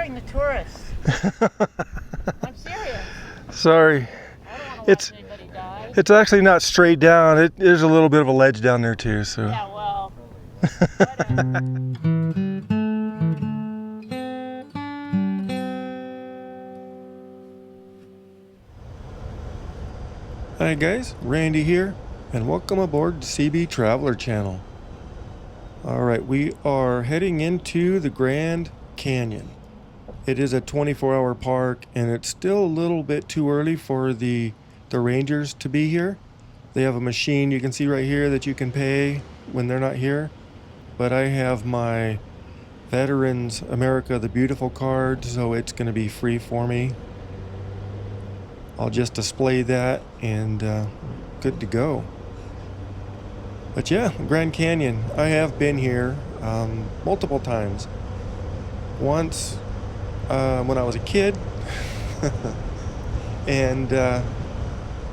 scaring the tourists. I'm serious. Sorry. I don't want to watch anybody die. It's actually not straight down. There's a little bit of a ledge down there too. So. Yeah, well, whatever. Hi guys, Randy here, and welcome aboard CB Traveler Channel. Alright, we are heading into the Grand Canyon. It is a 24-hour park, and it's still a little bit too early for the rangers to be here. They have a machine you can see right here that you can pay when they're not here. But I have my Veterans America the Beautiful card, so it's going to be free for me. I'll just display that and good to go. But yeah, Grand Canyon, I have been here multiple times. Once when I was a kid, and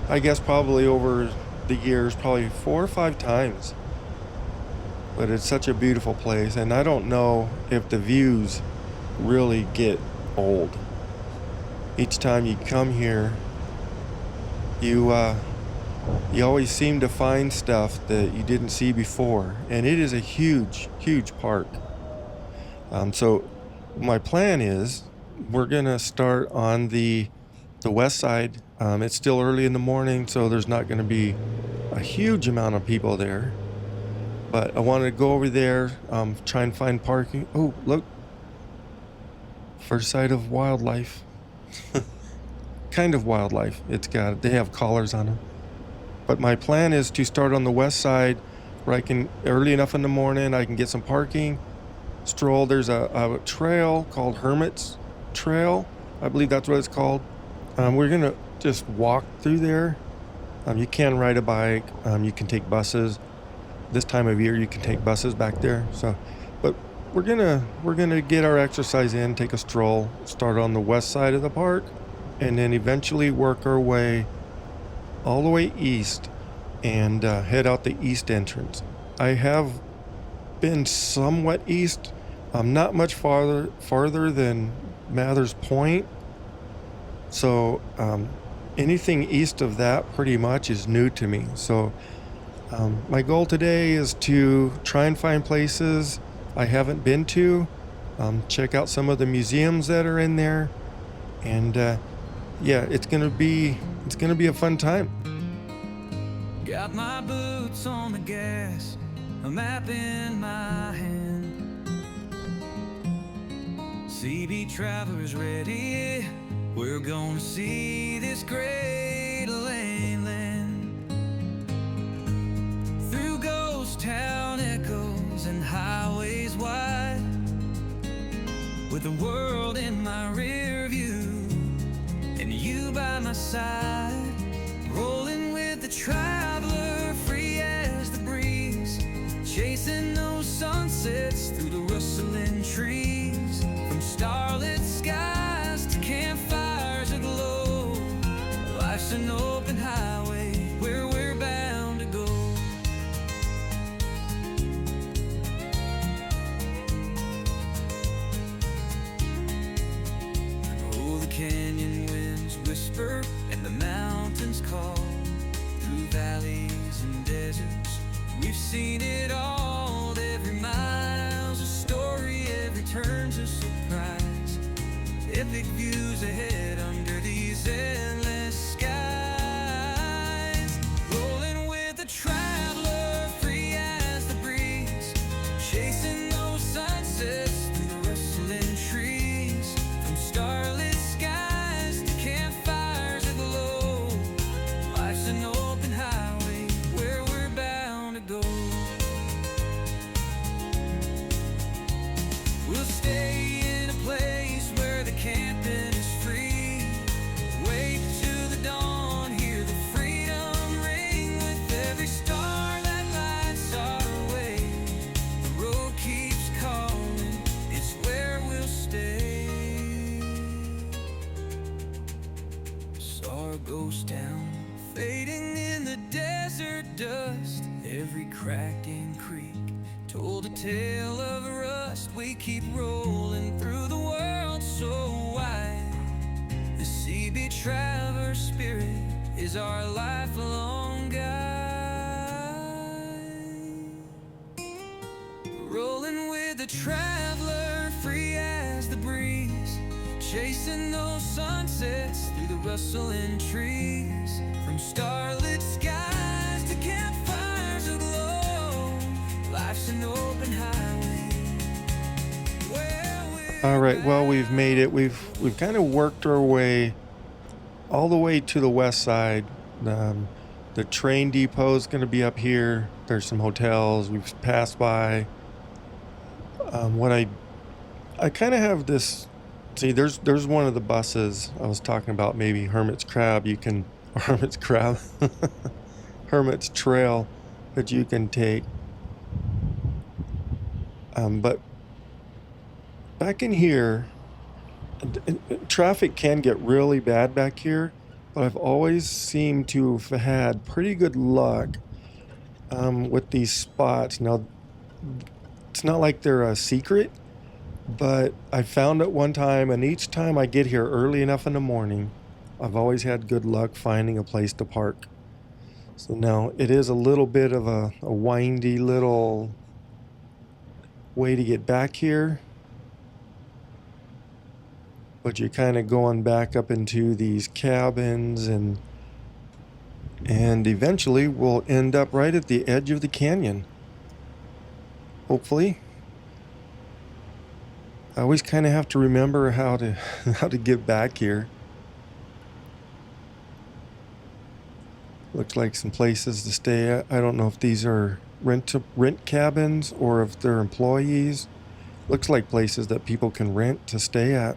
I guess probably over the years, probably 4 or 5 times. But it's such a beautiful place, and I don't know if the views really get old. Each time you come here, you always seem to find stuff that you didn't see before, and it is a huge park. So my plan is we're gonna start on the west side. It's still early in the morning, so there's not going to be a huge amount of people there, but I wanted to go over there, try and find parking. Oh, look, first sight of wildlife. Kind of wildlife. They have collars on them. But my plan is to start on the west side where I can, early enough in the morning, I can get some parking, stroll. There's a trail called Hermit's Trail. I believe that's what it's called. We're going to just walk through there. You can ride a bike. You can take buses. This time of year, you can take buses back there. But we're gonna get our exercise in, take a stroll, start on the west side of the park, and then eventually work our way all the way east and head out the east entrance. I have been somewhat east, not much farther than Mather's Point. So anything east of that pretty much is new to me. So my goal today is to try and find places I haven't been to, check out some of the museums that are in there, and yeah, it's gonna be a fun time. Got my boots on the gas, a map in my hand. CB Travelers ready, we're gonna see this great land. Through ghost town echoes and highways wide, with the world in my rear view and you by my side, rolling with the traveler, free as the breeze, chasing those sunsets through the rustling trees, from starlit skies to campfires aglow. Life's an open highway where we're bound to go. Oh, the canyon winds whisper and the mountains call, through valleys and deserts we've seen it all. Every mile's a story, every turn's a surprise. Epic views ahead under these endless skies. Rolling with the traveler, free as the breeze, chasing those sunsets through the rustling trees, from starlit skies to campfires aglow. Life's an open highway where we're bound to go. We'll stay in a place where the camping is free, way is our lifelong guide. Rolling with the traveler, free as the breeze, chasing those sunsets through the rustling trees. From starlit skies to campfires aglow, life's an open highway. All right, well, we've made it. We've kind of worked our way all the way to the west side. The train depot is going to be up here. There's some hotels we've passed by. What I kind of have this. See, there's one of the buses I was talking about. Maybe Hermit's Crab. Hermit's Crab, Hermit's Trail that you can take. But back in here, traffic can get really bad back here, but I've always seemed to have had pretty good luck with these spots. Now, it's not like they're a secret, but I found it one time, and each time I get here early enough in the morning, I've always had good luck finding a place to park. So now it is a little bit of a windy little way to get back here, but you're kind of going back up into these cabins, and eventually we'll end up right at the edge of the canyon. Hopefully. I always kind of have to remember how to get back here. Looks like some places to stay at. I don't know if these are rent cabins or if they're employees. Looks like places that people can rent to stay at.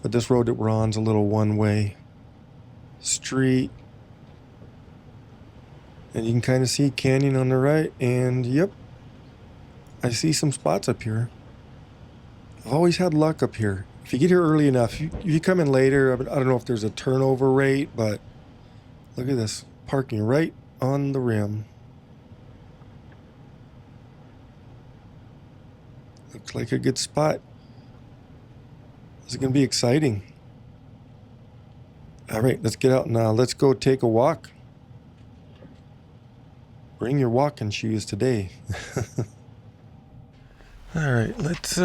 But this road that we're on is a little one-way street. And you can kind of see canyon on the right. And yep, I see some spots up here. I've always had luck up here. If you get here early enough, if you come in later, I don't know if there's a turnover rate, but look at this. Parking right on the rim. Looks like a good spot. This is going to be exciting. All right, let's get out now. Let's go take a walk. Bring your walking shoes today. All right, let's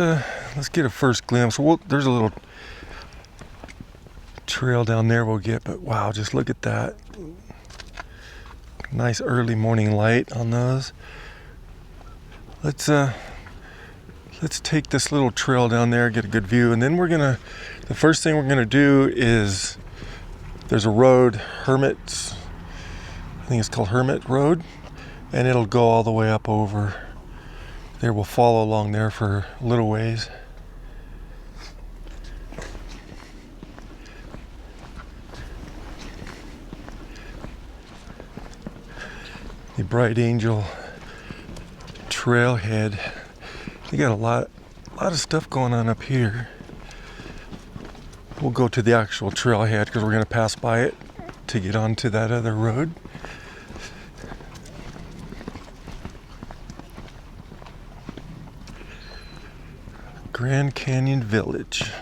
get a first glimpse. There's a little trail down there we'll get, but wow, just look at that. Nice early morning light on those. Let's take this little trail down there, get a good view, and then the first thing we're gonna do is, there's a road, I think it's called Hermit Road, and it'll go all the way up over there. We'll follow along there for a little ways. The Bright Angel Trailhead. They got a lot of stuff going on up here. We'll go to the actual trailhead because we're going to pass by it to get onto that other road. Grand Canyon Village.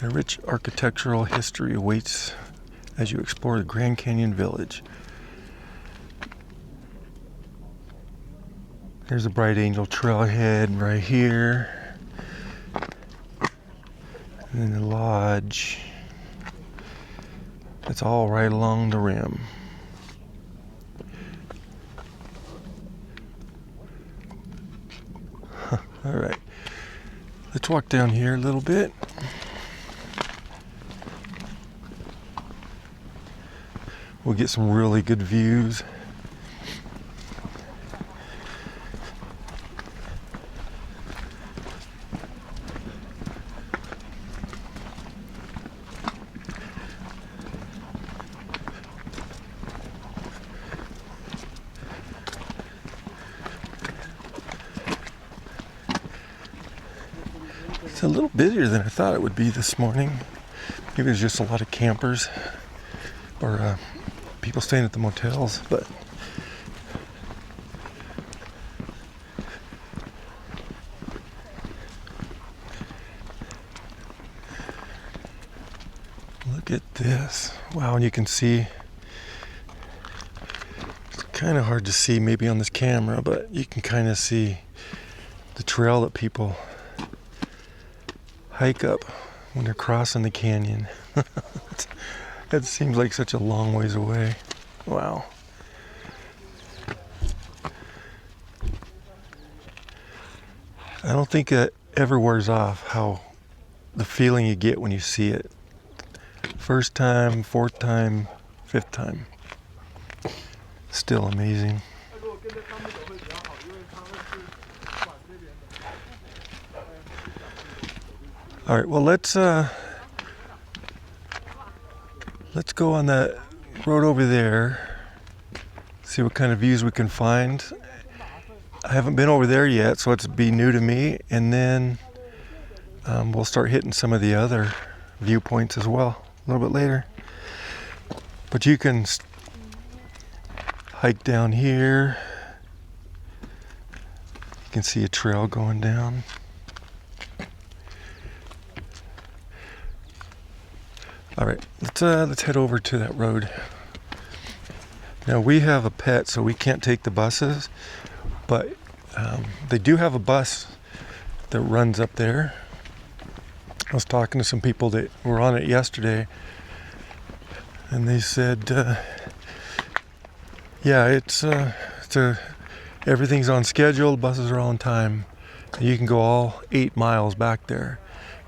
A rich architectural history awaits as you explore the Grand Canyon Village. There's a Bright Angel Trailhead right here. And then the lodge. It's all right along the rim. All right. Let's walk down here a little bit. We'll get some really good views. It's a little busier than I thought it would be this morning. Maybe there's just a lot of campers or people staying at the motels, but Look at this. Wow, and you can see, it's kind of hard to see maybe on this camera, but you can kind of see the trail that people hike up when they're crossing the canyon. That seems like such a long ways away. Wow. I don't think it ever wears off, how the feeling you get when you see it. First time, fourth time, fifth time. Still amazing. All right, well, let's go on that road over there, see what kind of views we can find. I haven't been over there yet, so it's be new to me, and then we'll start hitting some of the other viewpoints as well a little bit later. But you can hike down here. You can see a trail going down. All right, let's head over to that road. Now we have a pet, so we can't take the buses, but they do have a bus that runs up there. I was talking to some people that were on it yesterday, and they said, yeah, everything's on schedule, buses are on time. You can go all 8 miles back there.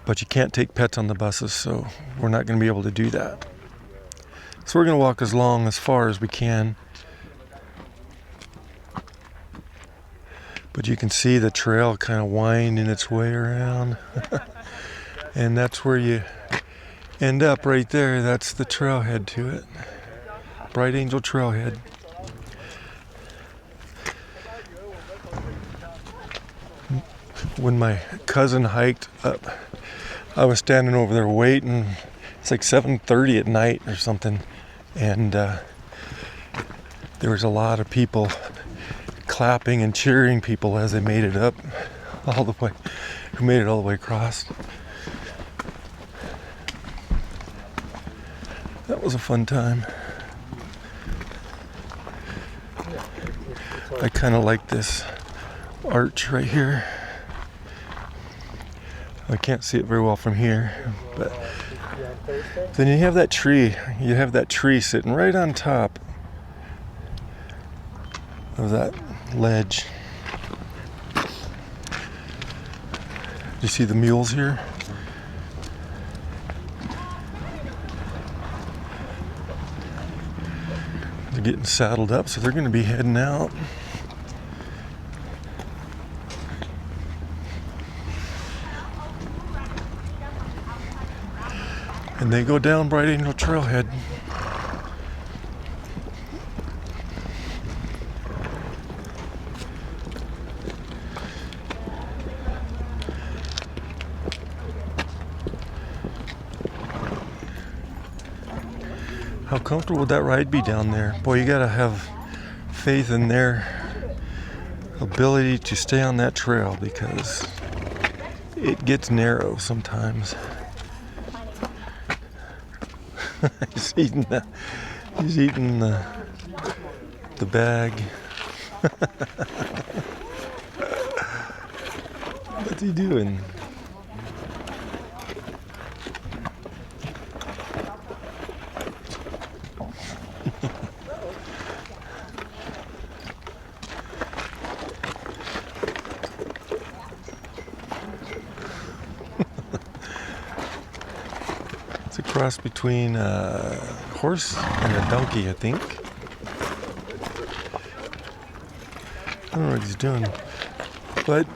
But you can't take pets on the buses, so we're not going to be able to do that. So we're going to walk as far as we can. But you can see the trail kind of winding its way around. And that's where you end up right there. That's the trailhead to it. Bright Angel Trailhead. When my cousin hiked up, I was standing over there waiting. It's like 7:30 at night or something, and there was a lot of people clapping and cheering people as they made it up all the way, who made it all the way across. That was a fun time. I kind of like this arch right here. I can't see it very well from here, but then you have that tree. You have that tree sitting right on top of that ledge. Do you see the mules here? They're getting saddled up, so they're going to be heading out. And they go down Bright Angel Trailhead. How comfortable would that ride be down there? Boy, you gotta have faith in their ability to stay on that trail, because it gets narrow sometimes. He's eating the bag. What's he doing? It's a cross between a horse and a donkey, I think. I don't know what he's doing, but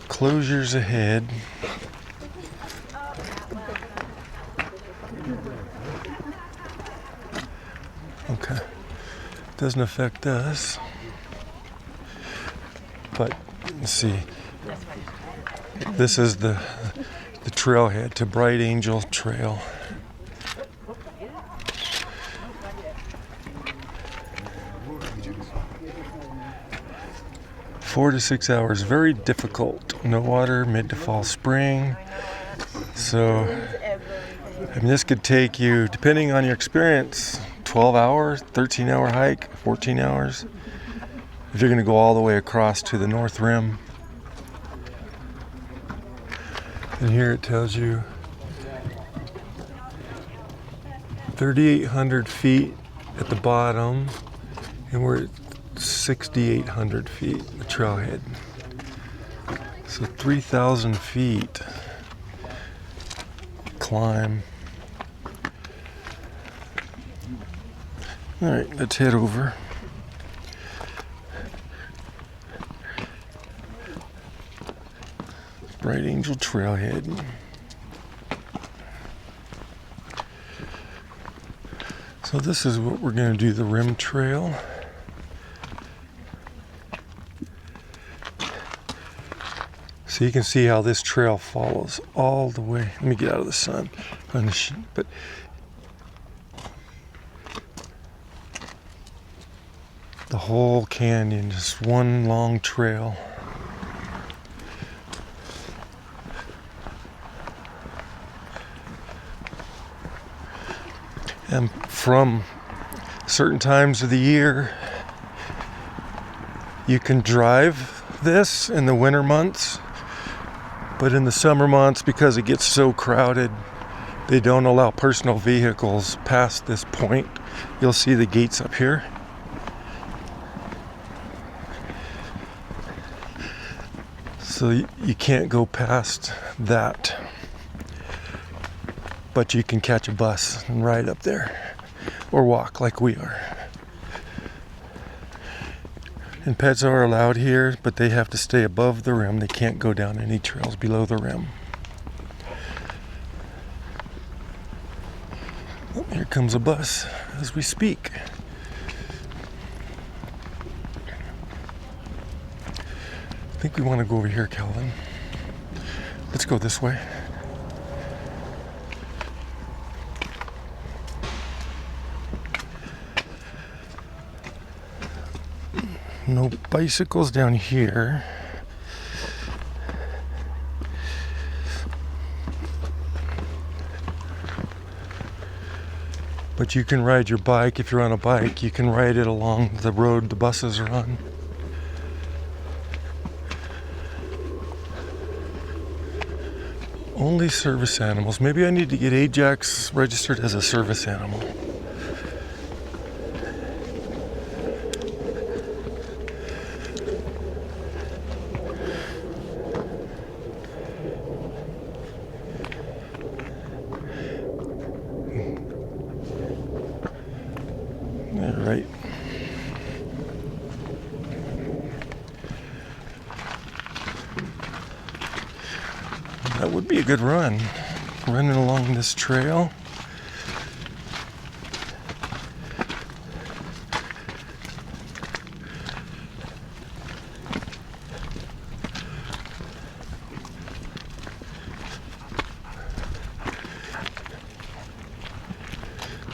closures ahead. Okay, doesn't affect us, but let's see. This is the trailhead to Bright Angel Trail. Four to 6 hours, very difficult. No water, mid to fall spring. So I mean, this could take you, depending on your experience, 12 hours, 13-hour hike, 14 hours. If you're going to go all the way across to the North Rim. And here it tells you 3,800 feet at the bottom, and we're at 6,800 feet, the trailhead. So 3,000 feet climb. All right, let's head over. Bright Angel Trailhead. So this is what we're going to do, the rim trail. So you can see how this trail follows all the way. Let me get out of the sun. But the whole canyon, just one long trail. And from certain times of the year, you can drive this in the winter months, but in the summer months, because it gets so crowded, they don't allow personal vehicles past this point. You'll see the gates up here. So you can't go past that. But you can catch a bus and ride up there, or walk like we are. And pets are allowed here, but they have to stay above the rim. They can't go down any trails below the rim. Oh, here comes a bus as we speak. I think we want to go over here, Calvin. Let's go this way. No bicycles down here. But you can ride your bike. If you're on a bike, you can ride it along the road the buses are on. Only service animals. Maybe I need to get Ajax registered as a service animal. Right. That would be a good run. Running along this trail.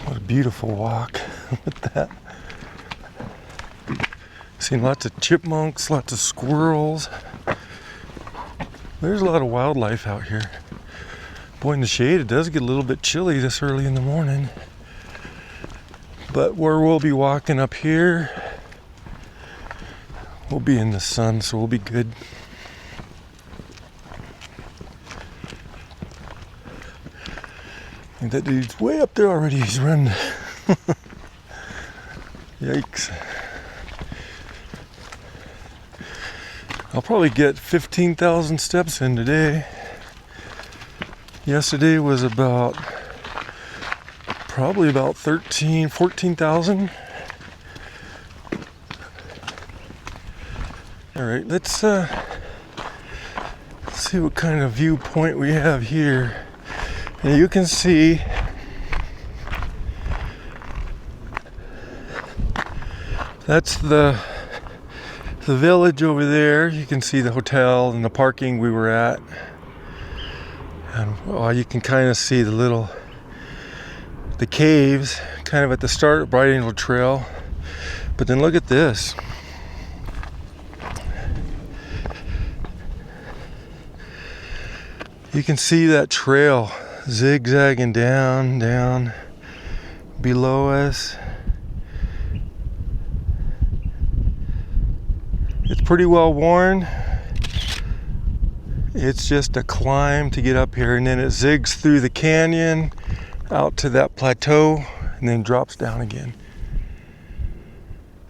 What a beautiful walk. With that. Seen lots of chipmunks, lots of squirrels. There's a lot of wildlife out here. Boy, in the shade, it does get a little bit chilly this early in the morning. But where we'll be walking up here, we'll be in the sun, so we'll be good. I think that dude's way up there already. He's running. Yikes. I'll probably get 15,000 steps in today. Yesterday was probably about 14,000. All right, let's see what kind of viewpoint we have here. And you can see that's the village over there. You can see the hotel and the parking we were at. And you can kind of see the caves kind of at the start of Bright Angel Trail. But then look at this. You can see that trail. zigzagging down below us. It's pretty well worn. It's just a climb to get up here, and then it zigs through the canyon out to that plateau and then drops down again.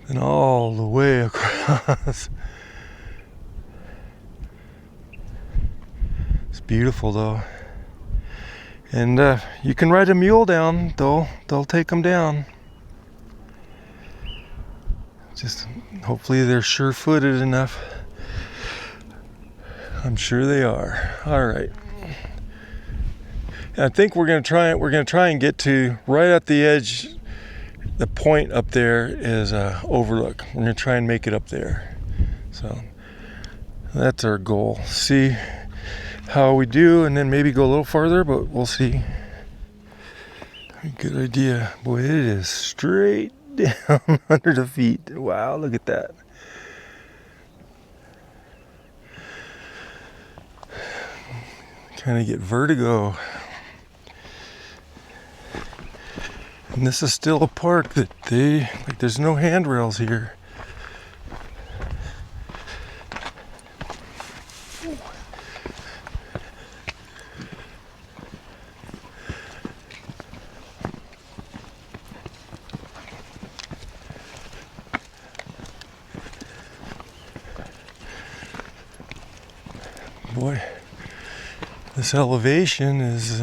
And all the way across. It's beautiful though. And you can ride a mule down, they'll take them down. Just hopefully they're sure-footed enough. I'm sure they are. All right. I think we're gonna try and get to right at the edge. The point up there is overlook. We're gonna try and make it up there. So that's our goal. See how we do, and then maybe go a little farther, but we'll see. Good idea. Boy, it is straight down under the feet. Wow, look at that. Kind of get vertigo. And this is still a park that there's no handrails here. Boy, this elevation is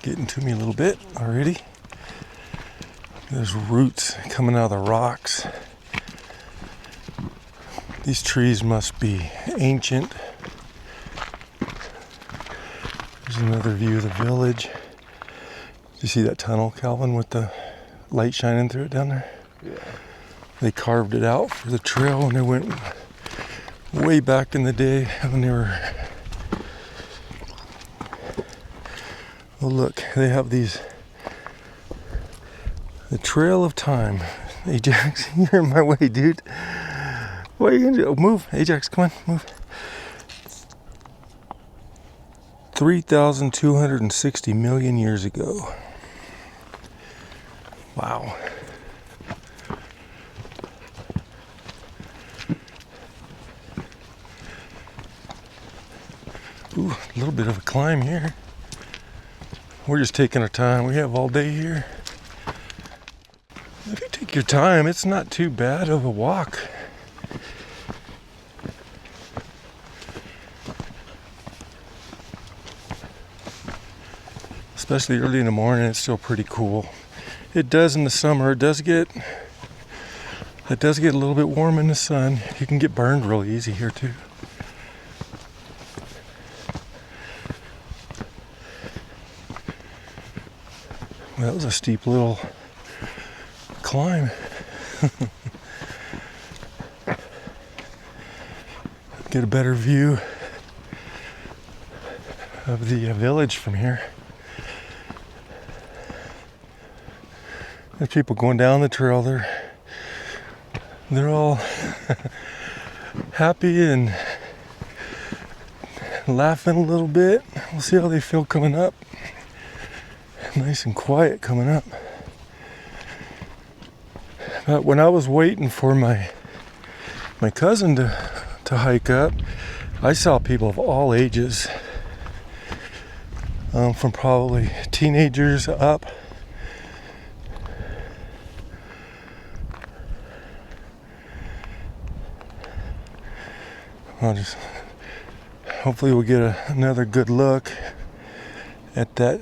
getting to me a little bit already. There's roots coming out of the rocks. These trees must be ancient. There's another view of the village. Do you see that tunnel, Calvin, with the light shining through it down there? Yeah. They carved it out for the trail, and they went way back in the day when they were... Oh look, they have these... The Trail of Time. Ajax, you're in my way, dude. What are you gonna do? Oh, move, Ajax, come on, move. 3,260 million years ago. Wow. Ooh, a little bit of a climb here. We're just taking our time. We have all day here. If you take your time, it's not too bad of a walk. Especially early in the morning, it's still pretty cool. It does in the summer. It does get a little bit warm in the sun. You can get burned real easy here too. Well, that was a steep little climb. Get a better view of the village from here. There's people going down the trail. They're all happy and laughing a little bit. We'll see how they feel coming up. Nice and quiet coming up. But when I was waiting for my cousin to hike up, I saw people of all ages, from probably teenagers up. Hopefully we'll get another good look at that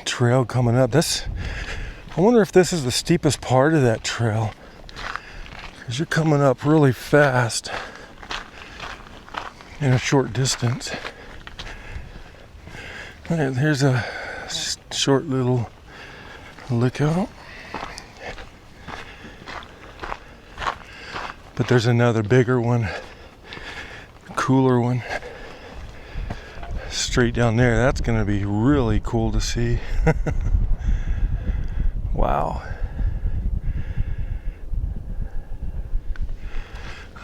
trail coming up. I wonder if this is the steepest part of that trail, because you're coming up really fast in a short distance. Here's a short little lookout, but there's another bigger one, cooler one straight down there. That's going to be really cool to see. Wow.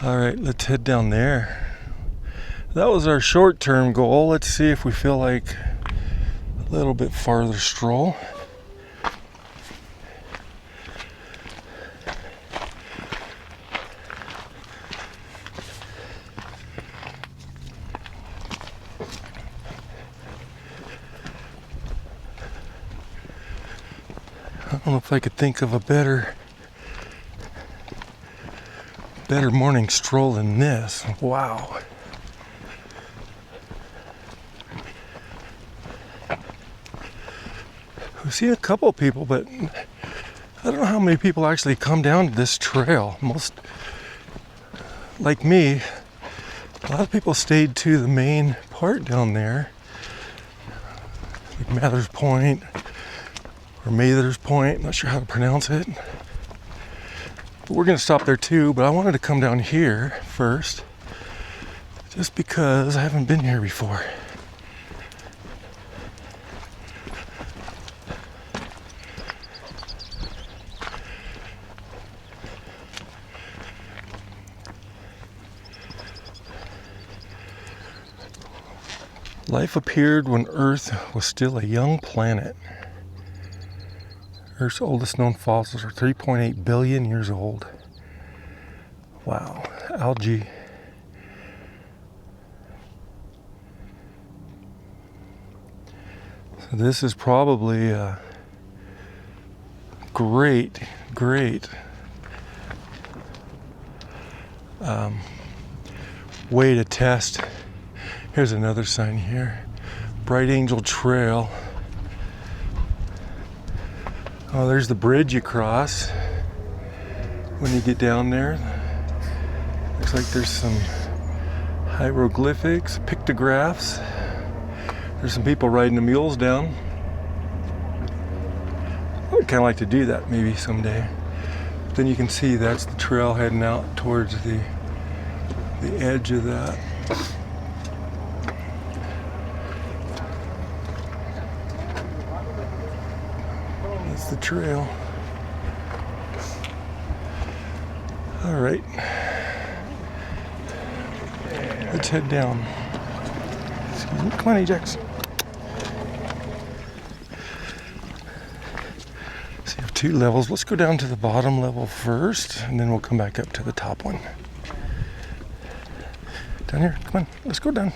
All right, let's head down there. That was our short-term goal. Let's see if we feel like little bit farther stroll. I don't know if I could think of a better morning stroll than this. Wow. We've seen a couple of people, but I don't know how many people actually come down this trail. Most, like me, a lot of people stayed to the main part down there, like Mather's Point or Mather's Point, not sure how to pronounce it. But we're gonna stop there too, but I wanted to come down here first, just because I haven't been here before. Life appeared when Earth was still a young planet. Earth's oldest known fossils are 3.8 billion years old. Wow, algae. So this is probably a great way to test. Here's another sign here. Bright Angel Trail. Oh, there's the bridge you cross when you get down there. Looks like there's some hieroglyphics, pictographs. There's some people riding the mules down. I would kind of like to do that maybe someday. But then you can see that's the trail heading out towards the edge of that. That's the trail. All right. Let's head down. Excuse me. Come on, Ajax. So you have two levels. Let's go down to the bottom level first, and then we'll come back up to the top one. Down here. Come on. Let's go down.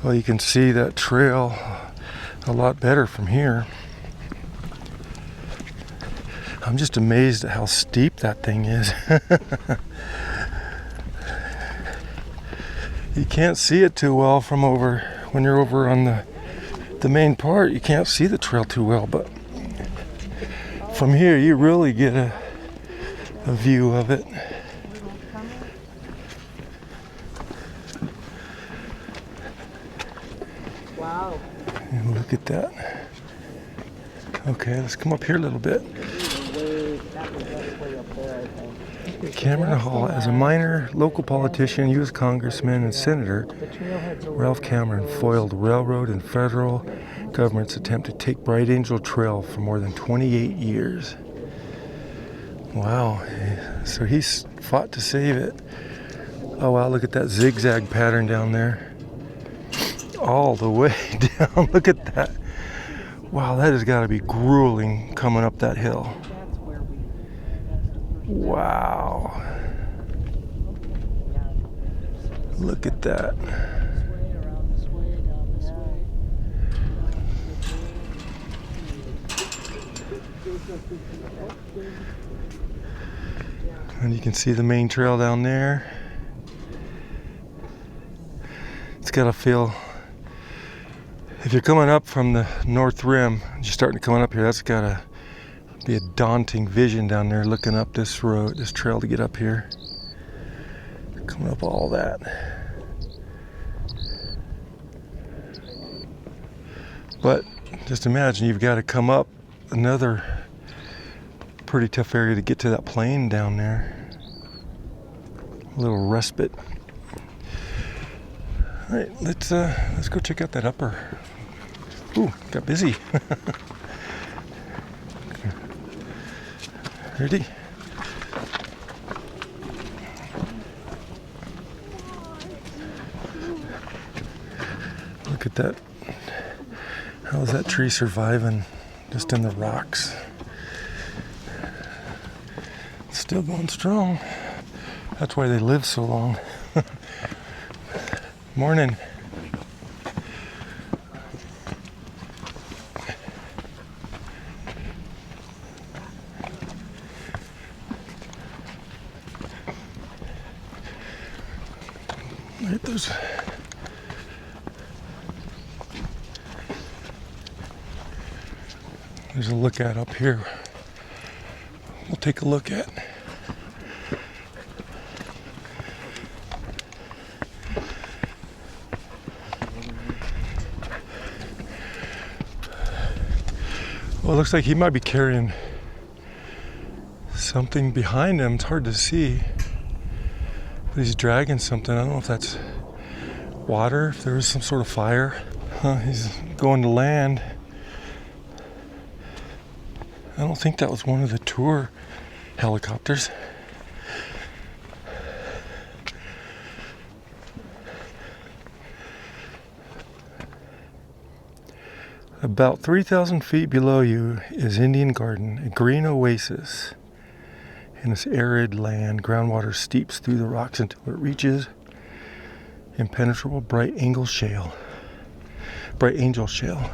Well, you can see that trail a lot better from here. I'm just amazed at how steep that thing is. You can't see it too well from over, when you're over on the main part, you can't see the trail too well, but from here you really get a view of it. Wow. And look at that. Okay, let's come up here a little bit. Cameron Hall, as a minor local politician, U.S. Congressman, and Senator, Ralph Cameron foiled railroad and federal government's attempt to take Bright Angel Trail for more than 28 years. Wow, so he's fought to save it. Oh wow, look at that zigzag pattern down there. All the way down, look at that. Wow, that has got to be grueling coming up that hill. Wow. Look at that. And you can see the main trail down there. It's got to feel, if you're coming up from the North Rim, you're starting to come up here, that's got to be a daunting vision down there looking up this road, this trail to get up here. Coming up all that. But just imagine you've got to come up another pretty tough area to get to that plain down there. A little respite. All right, let's go check out that upper. Ooh, got busy. Ready? Look at that. How is that tree surviving just in the rocks? It's still going strong. That's why they live so long. Morning. Right, there's a lookout up here. We'll take a look at. Well, it looks like he might be carrying something behind him. It's hard to see. But he's dragging something. I don't know if that's water, if there is some sort of fire. He's going to land. I don't think that was one of the tour helicopters. About 3,000 feet below you is Indian Garden, a green oasis in this arid land. Groundwater steeps through the rocks until it reaches impenetrable bright angel shale. Bright angel shale.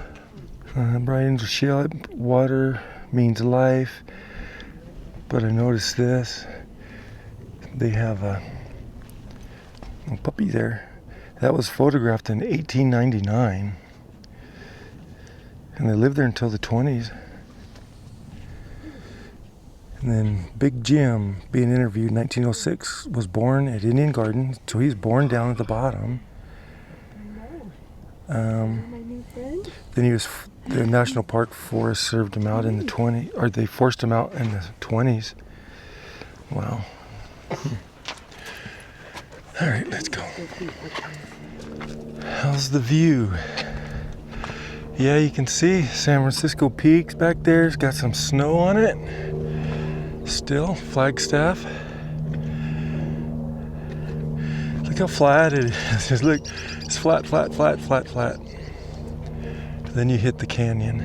Water means life. But I noticed this. They have a puppy there. That was photographed in 1899. And they lived there until the 20s. And then Big Jim, being interviewed in 1906, was born at Indian Garden. So he's born down at the bottom. Then he was, the National Park Forest served him out in the 20s, or they forced him out in the 20s. Wow. All right, let's go. How's the view? Yeah, you can see San Francisco peaks back there. It's got some snow on it. Still, Flagstaff. Look how flat it is. Just look, it's flat, flat, flat, flat, flat. Then you hit the canyon.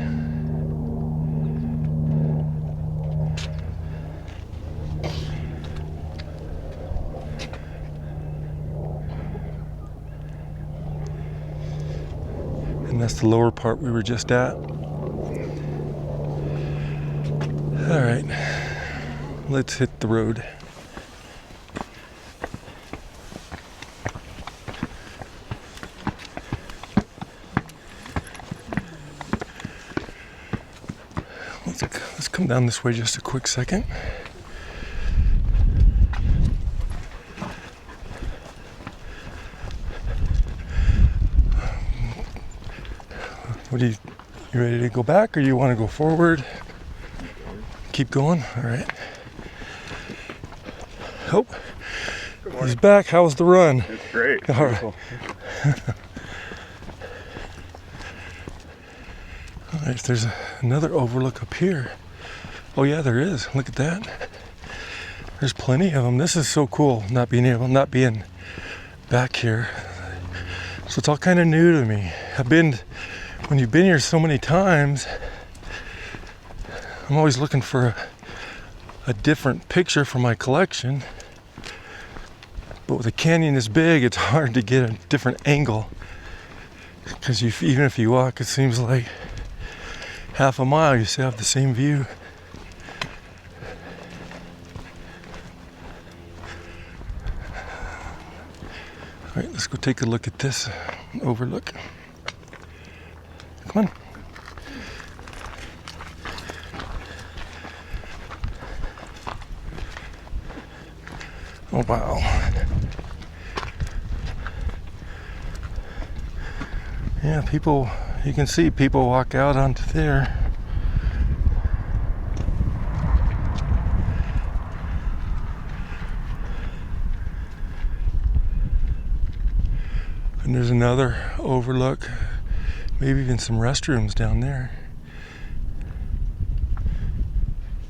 And that's the lower part we were just at. All right, let's hit the road. Let's come down this way just a quick second. What do you ready to go back or you want to go forward? Keep going? All right. Oh, he's back. How was the run? It's great. All right. All right, there's another overlook up here. Oh yeah, there is. Look at that. There's plenty of them. This is so cool, not being back here. So it's all kind of new to me. When you've been here so many times, I'm always looking for a different picture for my collection. But with a canyon this big, it's hard to get a different angle. Because even if you walk, it seems like half a mile, you still have the same view. All right, let's go take a look at this overlook. Come on. Oh, wow. Yeah, you can see people walk out onto there. And there's another overlook, maybe even some restrooms down there.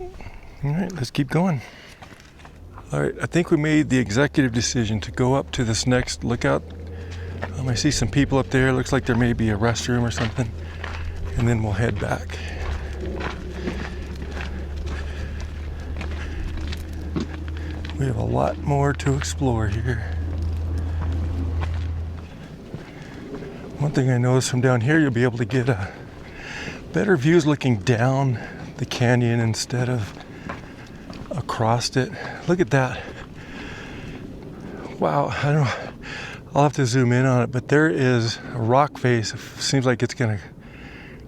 All right, let's keep going. All right, I think we made the executive decision to go up to this next lookout I see some people up there. Looks like there may be a restroom or something. And then we'll head back. We have a lot more to explore here. One thing I noticed from down here, you'll be able to get better views looking down the canyon instead of across it. Look at that. Wow, I'll have to zoom in on it, but there is a rock face. It seems like it's gonna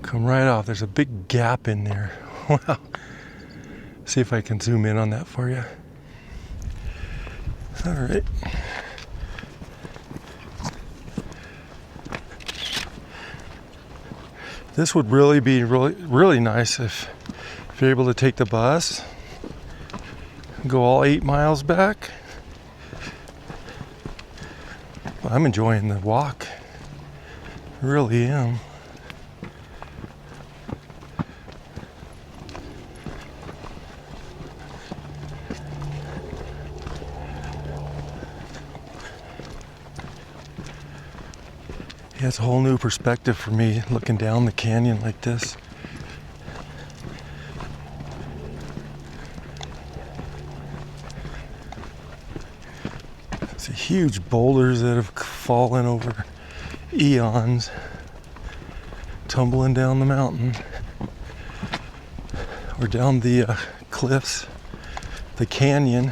come right off. There's a big gap in there. Wow. See if I can zoom in on that for you. All right. This would really be really nice if you're able to take the bus, go all 8 miles back. I'm enjoying the walk. I really am. Yeah, it's a whole new perspective for me looking down the canyon like this. It's huge boulders that have fallen over eons, tumbling down the mountain or down the cliffs, the canyon.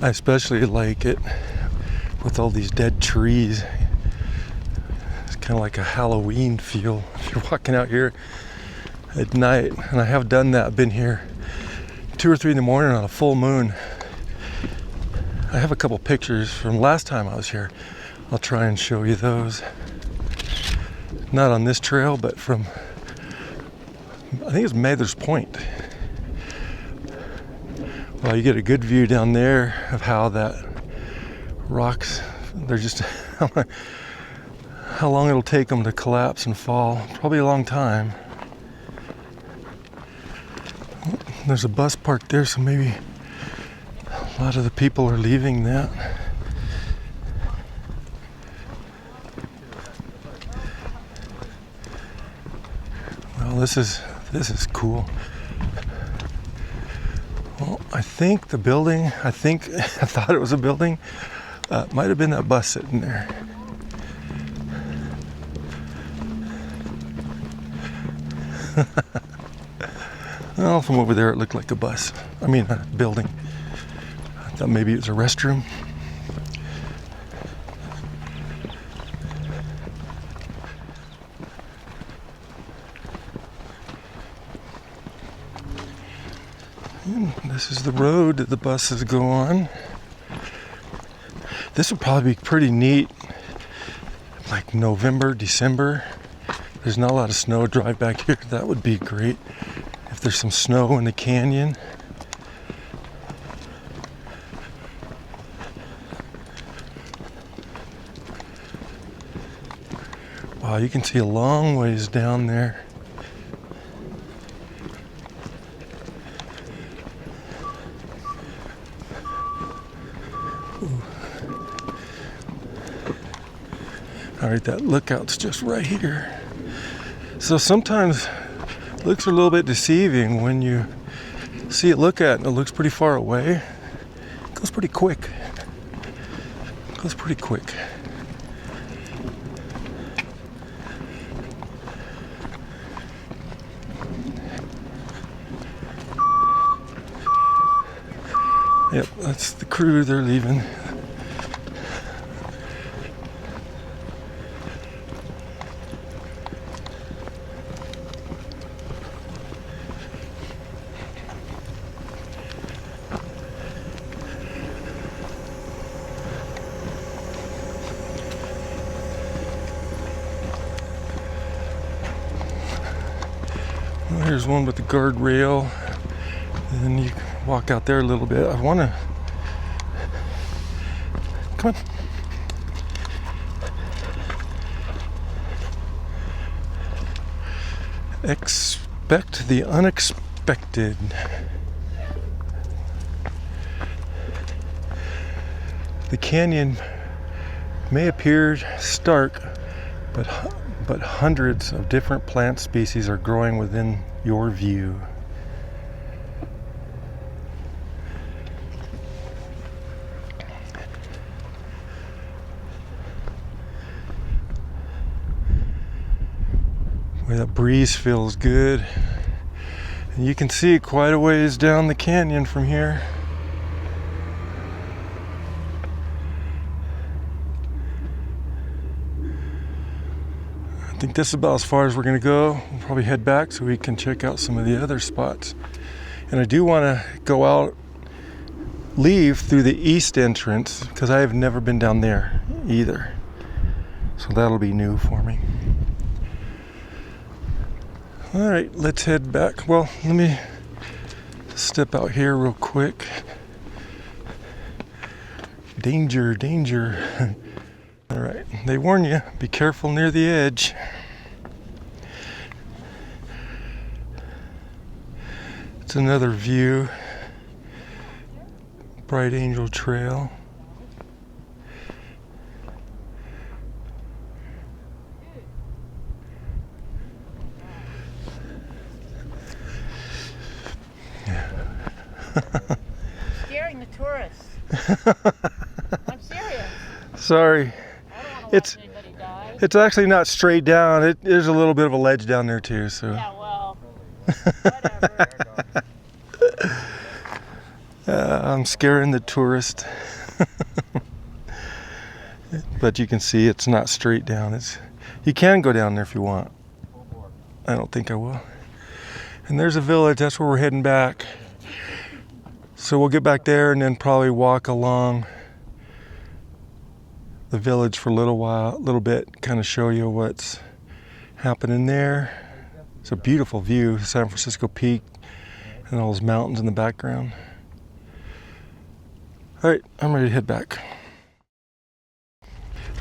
I especially like it with all these dead trees. It's kind of like a Halloween feel if you're walking out here at night. And I have done that. I've been here 2 or 3 in the morning on a full moon. I have a couple pictures from last time I was here. I'll try and show you those. Not on this trail, but from, I think it's Mather's Point. Well, you get a good view down there of how that rocks, they're just, how long it'll take them to collapse and fall. Probably a long time. There's a bus parked there, so maybe a lot of the people are leaving that. Well, this is cool. Well, I think the building, I thought it was a building. Might have been that bus sitting there. Well, from over there it looked like a bus. I mean, a building. I thought maybe it was a restroom. This is the road that the buses go on. This would probably be pretty neat, like November, December. There's not a lot of snow. Drive back here. That would be great if there's some snow in the canyon. Wow, you can see a long ways down there. All right, that lookout's just right here. So sometimes looks are a little bit deceiving when you see it look at and it looks pretty far away. It goes pretty quick. It goes pretty quick. Yep, that's the crew, they're leaving. Well, here's one with the guardrail. And then you walk out there a little bit. I want to... Come on. Expect the unexpected. The canyon may appear stark, but hundreds of different plant species are growing within your view. Boy, that breeze feels good. And you can see quite a ways down the canyon from here. I think this is about as far as we're going to go. We'll probably head back so we can check out some of the other spots. And I do want to go out, leave through the east entrance because I have never been down there either. So that'll be new for me. All right, let's head back. Well, let me step out here real quick. Danger, danger. All right, they warn you, be careful near the edge. It's another view. Bright Angel Trail. Scaring the tourists. I'm serious. Sorry. I don't want to watch anybody die. It's actually not straight down. There's a little bit of a ledge down there too. So. Yeah, well, whatever. I'm scaring the tourist. But you can see it's not straight down. You can go down there if you want. I don't think I will. And there's a village. That's where we're heading back. So we'll get back there and then probably walk along the village for a little bit, kind of show you what's happening there. It's a beautiful view, San Francisco Peak and all those mountains in the background. All right, I'm ready to head back.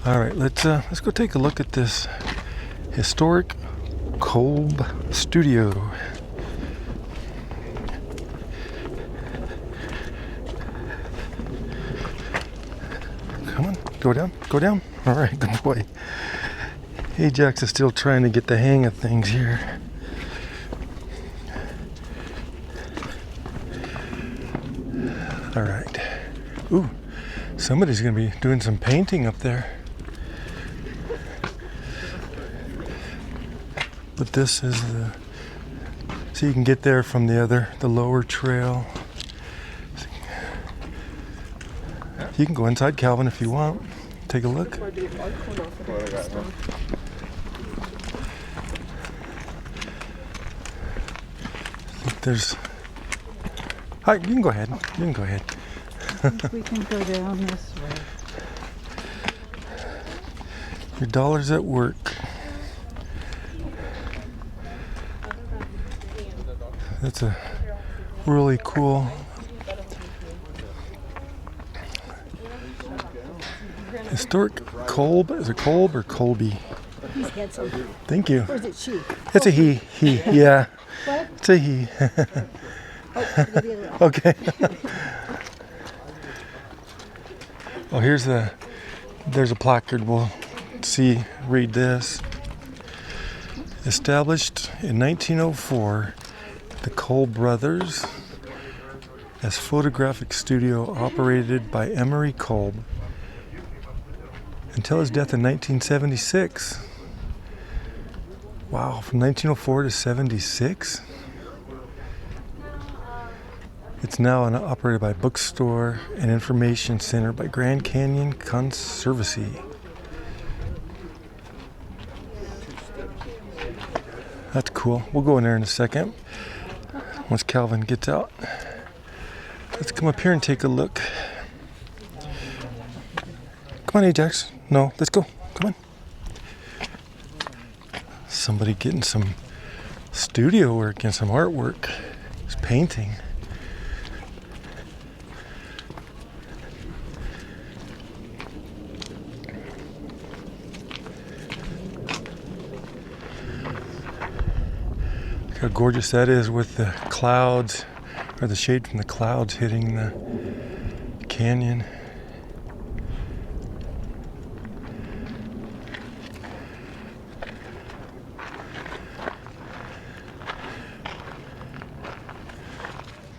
All right, let's go take a look at this historic Kolb studio. Come on, go down. All right, good boy. Ajax is still trying to get the hang of things here. All right. Ooh, somebody's gonna be doing some painting up there. But this is so you can get there from the lower trail. You can go inside, Calvin, if you want. Take a look. There's. Hi, you can go ahead. I think we can go down this way. Your dollar's at work. That's a really cool historic Kolb. Is it Kolb or Colby? He's handsome. Thank you. Or is it she? It's a he. Yeah. What? It's a he. Oh, the other one. Okay. Oh, there's a placard. We'll read this. Established in 1904, the Kolb brothers, as photographic studio operated by Emery Kolb until his death in 1976. Wow, from 1904 to 76? It's now operated by Bookstore and Information Center by Grand Canyon Conservancy. That's cool. We'll go in there in a second once Calvin gets out. Let's come up here and take a look. Come on, Ajax. No, let's go. Come on. Somebody getting some studio work and some artwork. It's painting. Look how gorgeous that is with the clouds, or the shade from the clouds hitting the canyon.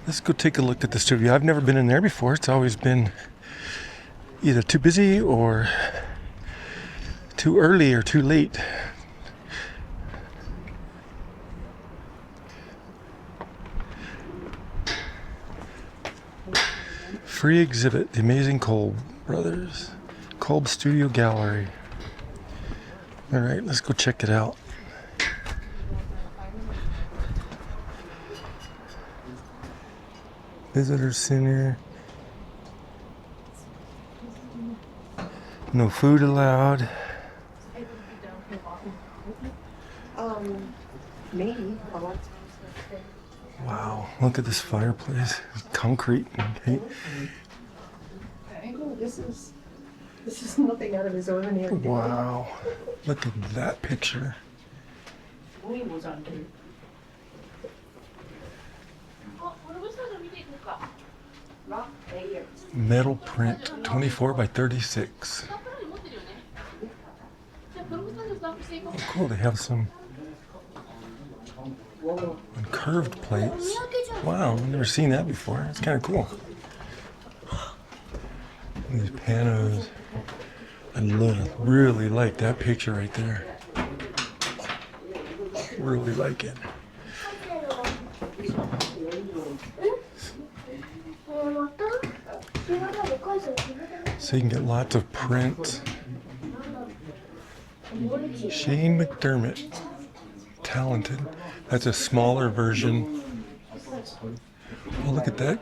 Let's go take a look at the studio. I've never been in there before. It's always been either too busy or too early or too late. Free exhibit, The Amazing Kolb Brothers. Kolb Studio Gallery. All right, let's go check it out. Visitor Center. No food allowed. Maybe. Wow, look at this fireplace. Concrete. Okay. This is nothing out of his ordinary. Wow, look at that picture. Metal print, 24 by 36. Oh, cool, they have some curved plates. Wow, I've never seen that before. It's kind of cool. These panos. I really like that picture right there. Really like it. So you can get lots of prints. Shane McDermott. Talented. That's a smaller version. Oh, look at that.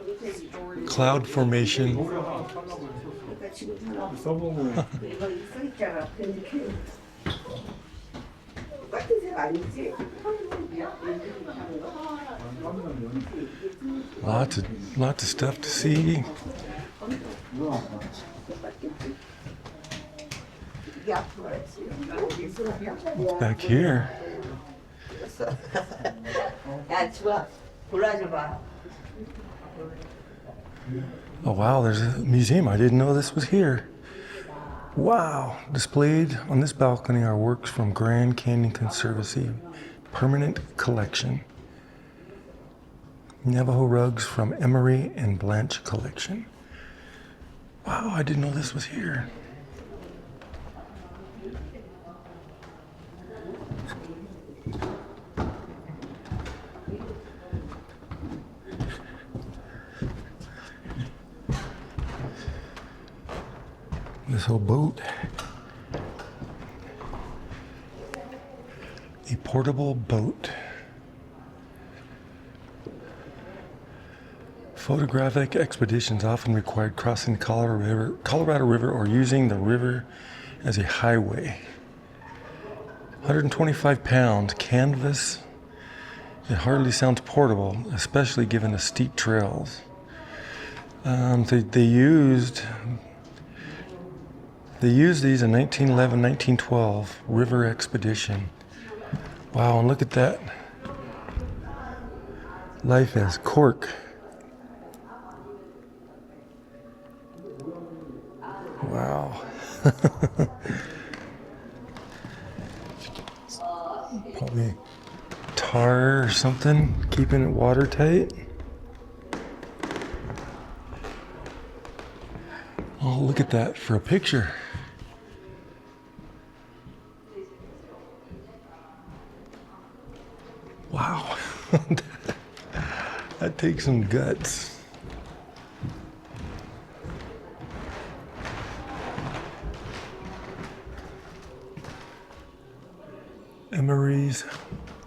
Cloud formation. Lots of stuff to see. What's back here? Oh wow, there's a museum. I didn't know this was here. Wow. Displayed on this balcony are works from Grand Canyon Conservancy permanent collection. Navajo rugs from Emery and Blanche collection. Wow, I didn't know this was here. This whole boat. A portable boat. Photographic expeditions often required crossing the Colorado River or using the river as a highway. 125 pounds canvas. It hardly sounds portable, especially given the steep trails. They used these in 1911, 1912 river expedition. Wow, and look at that. Life as cork. Wow. Probably tar or something, keeping it watertight. Oh, look at that for a picture. Wow. That takes some guts. Emery's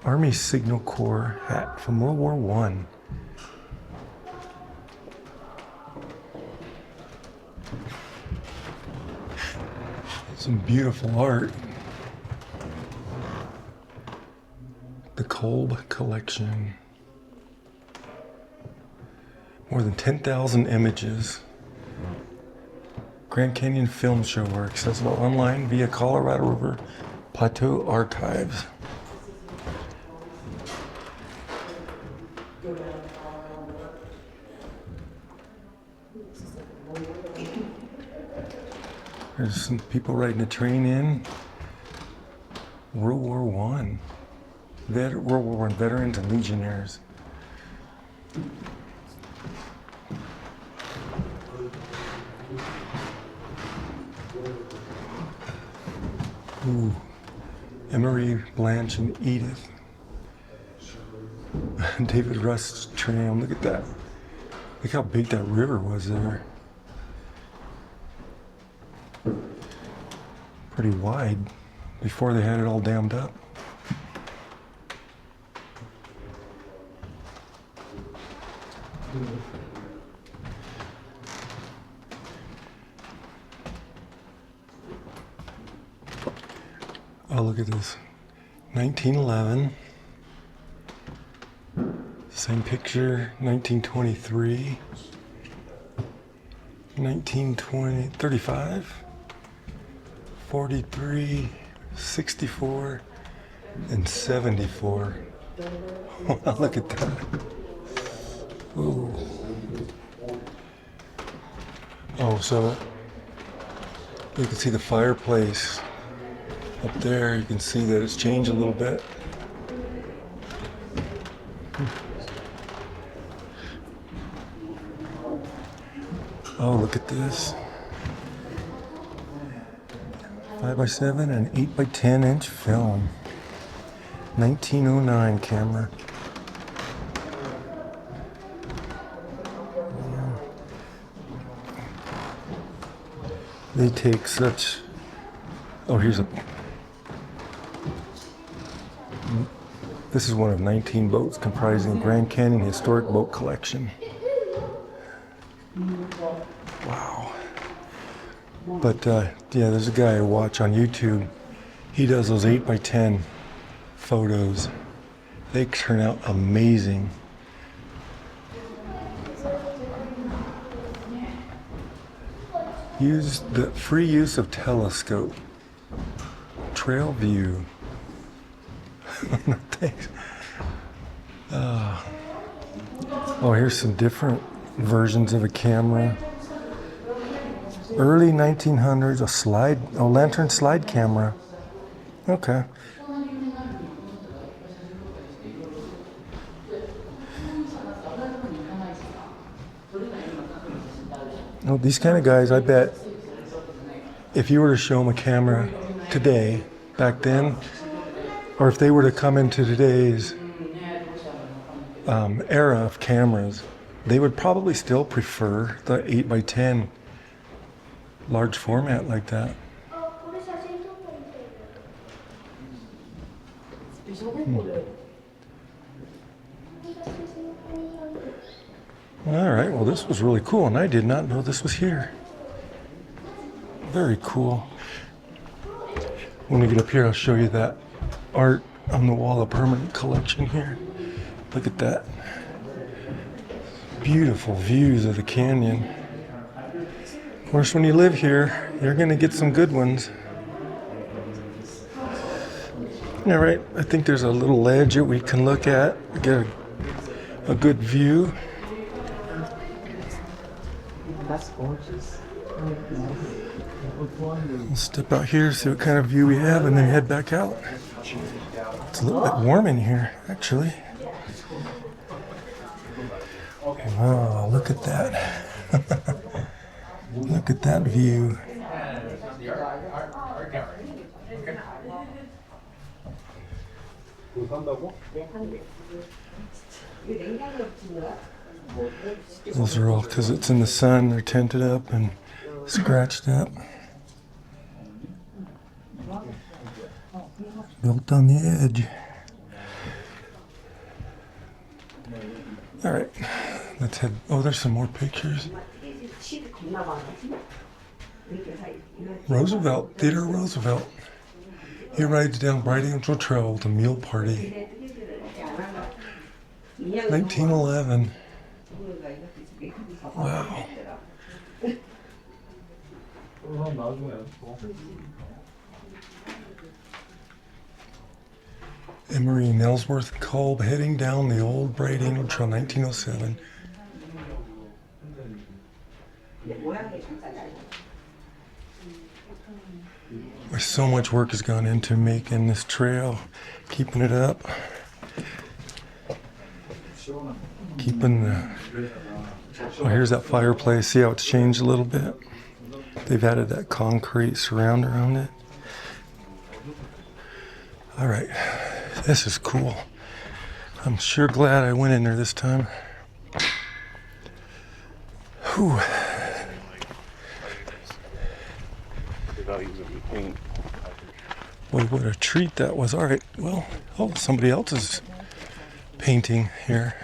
Army Signal Corps hat from World War I. Some beautiful art. The Kolb collection. More than 10,000 images. Grand Canyon Film Show are accessible online via Colorado River Plateau Archives. There's some people riding a train in. World War I. World War I veterans and legionnaires. Ooh. Emery, Blanche, and Edith. David Rust's tram. Look at that. Look how big that river was there. Pretty wide before they had it all dammed up. Oh, look at this. 1911. Same picture. 1923. 1920. 35. 43. 64. And 74. Wow, look at that. Ooh. Oh, so you can see the fireplace up there. You can see that it's changed a little bit. Oh, look at this. 5x7 and 8x10 inch film. 1909 camera. They take such... Oh, here's a... This is one of 19 boats comprising the Grand Canyon Historic Boat Collection. Wow. But yeah, there's a guy I watch on YouTube. He does those 8x10 photos. They turn out amazing. Use the free use of telescope. Trail view. No thanks. Oh, here's some different versions of a camera. Early 1900s, a lantern slide camera. Okay. Oh, these kind of guys, I bet if you were to show them a camera today, back then, or if they were to come into today's era of cameras, they would probably still prefer the 8x10 large format like that. All right, well, this was really cool, and I did not know this was here. Very cool. When we get up here, I'll show you that art on the wall of Hermit collection here. Look at that. Beautiful views of the canyon. Of course, when you live here, you're going to get some good ones. All right, I think there's a little ledge that we can look at, get a good view. That's gorgeous. We'll step out here, see what kind of view we have, and then head back out. It's a little bit warm in here, actually. Oh, look at that. Look at that view. Those are all because it's in the sun, they're tinted up and scratched up. Built on the edge. All right, let's head. Oh, there's some more pictures. Roosevelt, Theodore Roosevelt. He rides down Bright Angel Trail with a meal party. 1911. Wow. Emery and Ellsworth Kolb heading down the old Bright Angel Trail, 1907. So much work has gone into making this trail, keeping it up, keeping the... Oh, here's that fireplace. See how it's changed a little bit? They've added that concrete surround around it. All right, this is cool. I'm sure glad I went in there this time. Whew. Boy, what a treat that was. All right, well, oh, somebody else is painting here.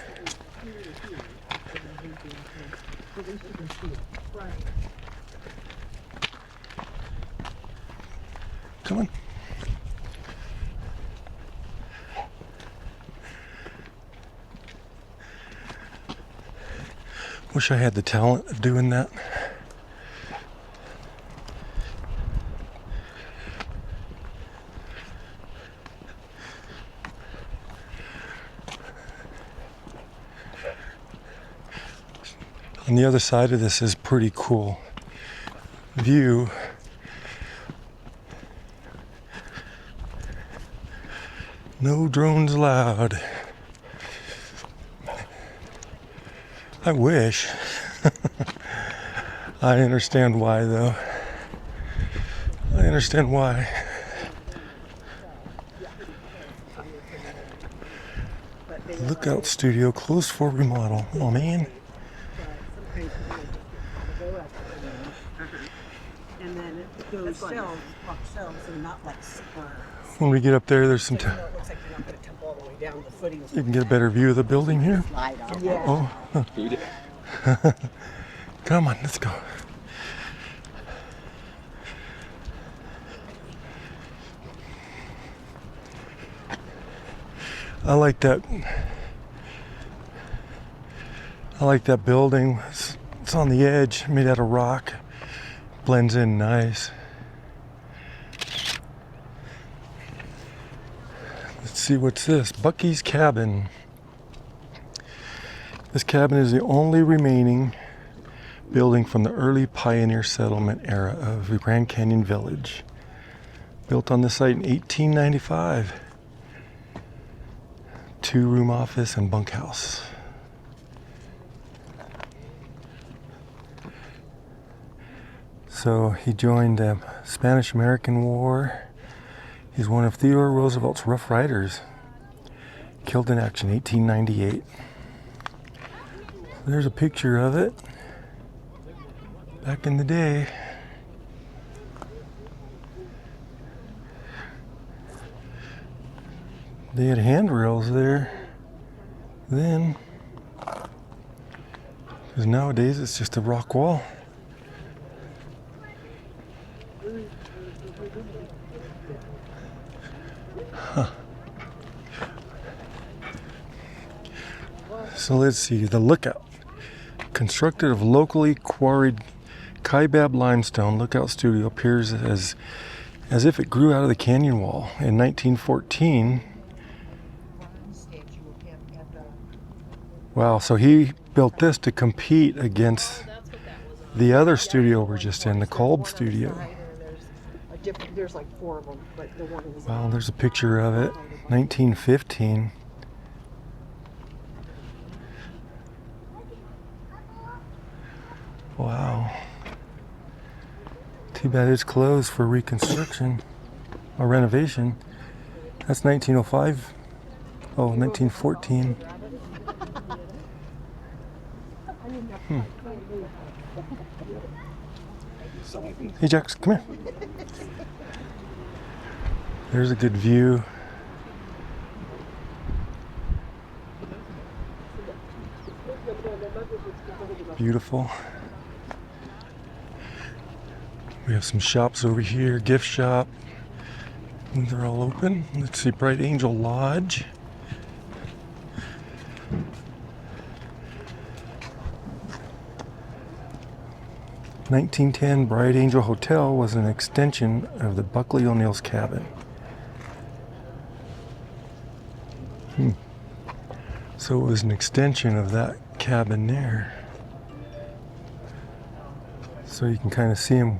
Come on. Wish I had the talent of doing that. On the other side of this is pretty cool view. No drones allowed. I wish. I understand why though. I understand why. Lookout studio closed for remodel. Oh man. And then those shelves, rock shelves, and not like super. When we get up there, there's some It looks like you're not going to tumble all the way down. The footings. you can get a better view of the building here. Yeah. Oh. Come on, let's go. I like that. I like that building. It's on the edge, made out of rock. Blends in nice. Let's see, what's this? Bucky's Cabin. This cabin is the only remaining building from the early pioneer settlement era of the Grand Canyon Village. Built on this site in 1895. 2-room office and bunkhouse. So he joined the Spanish-American War. He's one of Theodore Roosevelt's Rough Riders. Killed in action 1898. There's a picture of it. Back in the day. They had handrails there then. Because nowadays it's just a rock wall. Huh. So let's see, the lookout. Constructed of locally quarried Kaibab limestone, Lookout Studio appears as if it grew out of the canyon wall. In 1914, wow, so he built this to compete against the other studio we're just in, the Kolb studio. There's like 4 of them, but the one is. Wow, there's a picture of it, 1915. Wow. Too bad it's closed for reconstruction or renovation. That's 1905. Oh, 1914. Hey, Jax, come here. There's a good view. Beautiful. We have some shops over here, gift shop. They're all open. Let's see, Bright Angel Lodge. (1910) Bright Angel Hotel was an extension of the Buckley O'Neill's cabin. So it was an extension of that cabin there. So you can kind of see them.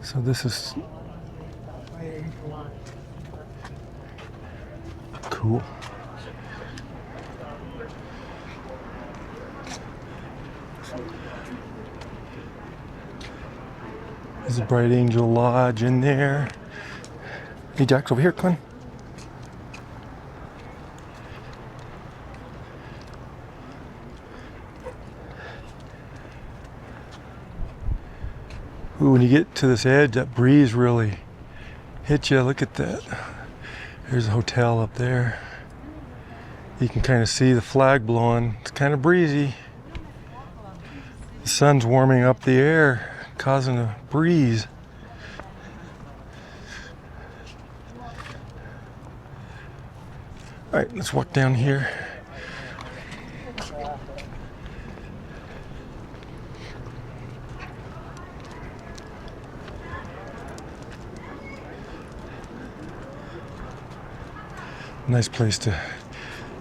So this is cool. There's a Bright Angel Lodge in there. Hey, Jax, over here, come on. Ooh, when you get to this edge, that breeze really hits you. Look at that. There's a hotel up there. You can kind of see the flag blowing. It's kind of breezy. The sun's warming up the air, causing a breeze. All right, let's walk down here. Nice place to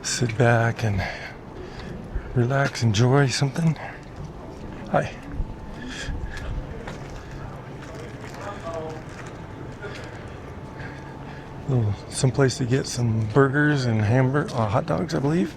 sit back and relax, enjoy something. Hi. Some place to get some burgers and hot dogs, I believe.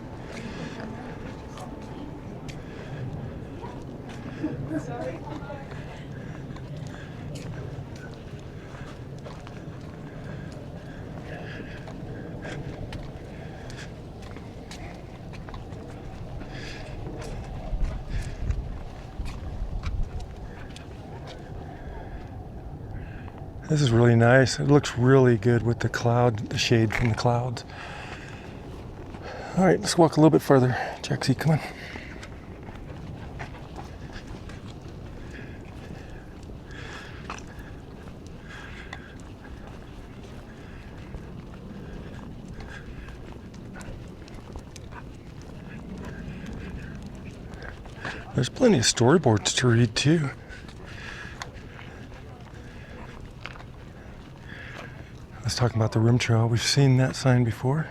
This is really nice. It looks really good with the shade from the clouds. All right, let's walk a little bit further. Jaxie, come on. There's plenty of storyboards to read too. Let's talk about the rim trail. We've seen that sign before.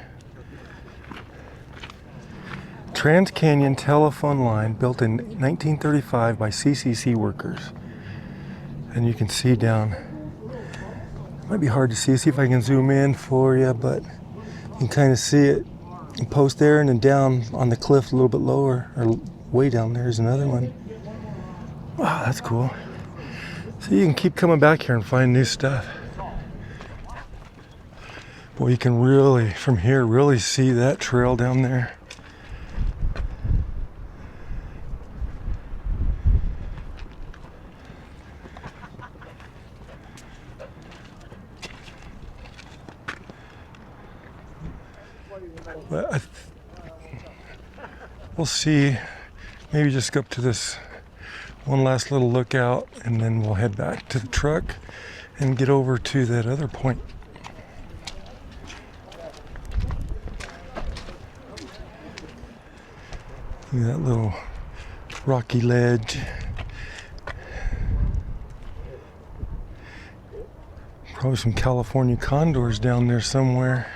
Trans-Canyon telephone line built in 1935 by CCC workers. And you can see down. It might be hard to see. See if I can zoom in for you, but you can kind of see it in post there, and then down on the cliff a little bit lower, or way down there is another one. Wow, that's cool. So you can keep coming back here and find new stuff. Boy, you can really, from here, really see that trail down there. But we'll see. Maybe just go up to this one last little lookout, and then we'll head back to the truck and get over to that other point. Look at that little rocky ledge. Probably some California condors down there somewhere.